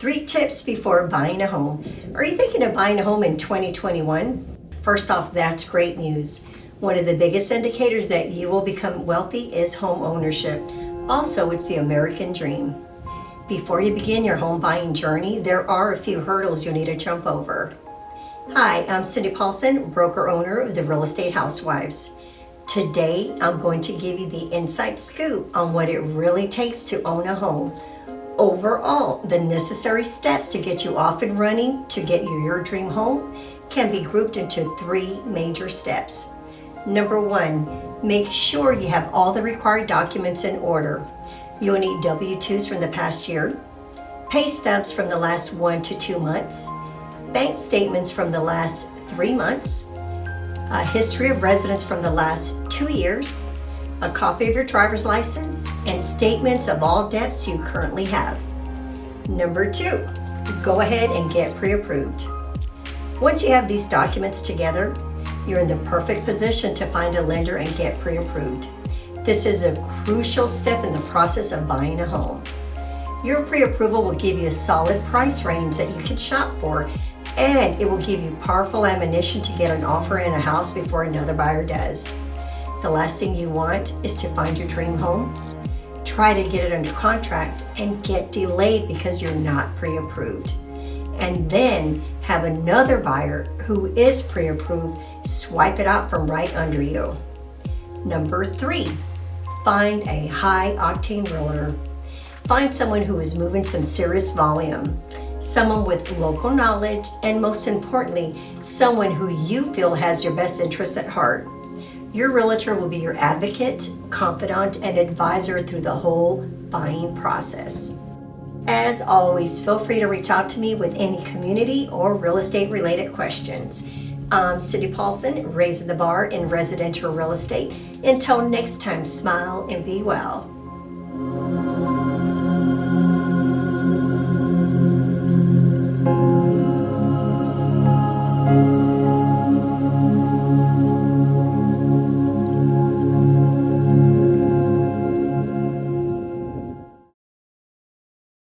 3 tips before buying a home. Are you thinking of buying a home in 2021? First off, that's great news. One of the biggest indicators that you will become wealthy is home ownership. Also, it's the American dream. Before you begin your home buying journey, there are a few hurdles you'll need to jump over. Hi, I'm Cindy Paulson, broker owner of the Real Estate Housewives. Today, I'm going to give you the inside scoop on what it really takes to own a home. Overall, the necessary steps to get you off and running to get you your dream home can be grouped into 3 major steps. Number 1, make sure you have all the required documents in order. You'll need W-2s from the past year, pay stubs from the last 1 to 2 months, bank statements from the last 3 months, a history of residence from the last 2 years, a copy of your driver's license, and statements of all debts you currently have. Number 2, go ahead and get pre-approved. Once you have these documents together, you're in the perfect position to find a lender and get pre-approved. This is a crucial step in the process of buying a home. Your pre-approval will give you a solid price range that you can shop for, and it will give you powerful ammunition to get an offer in a house before another buyer does. The last thing you want is to find your dream home, try to get it under contract, and get delayed because you're not pre-approved. And then have another buyer who is pre-approved swipe it out from right under you. Number 3, find a high-octane realtor. Find someone who is moving some serious volume. Someone with local knowledge, and most importantly, someone who you feel has your best interests at heart. Your realtor will be your advocate, confidant, and advisor through the whole buying process. As always, feel free to reach out to me with any community or real estate related questions. I'm Cindy Paulson, raising the bar in residential real estate. Until next time, smile and be well.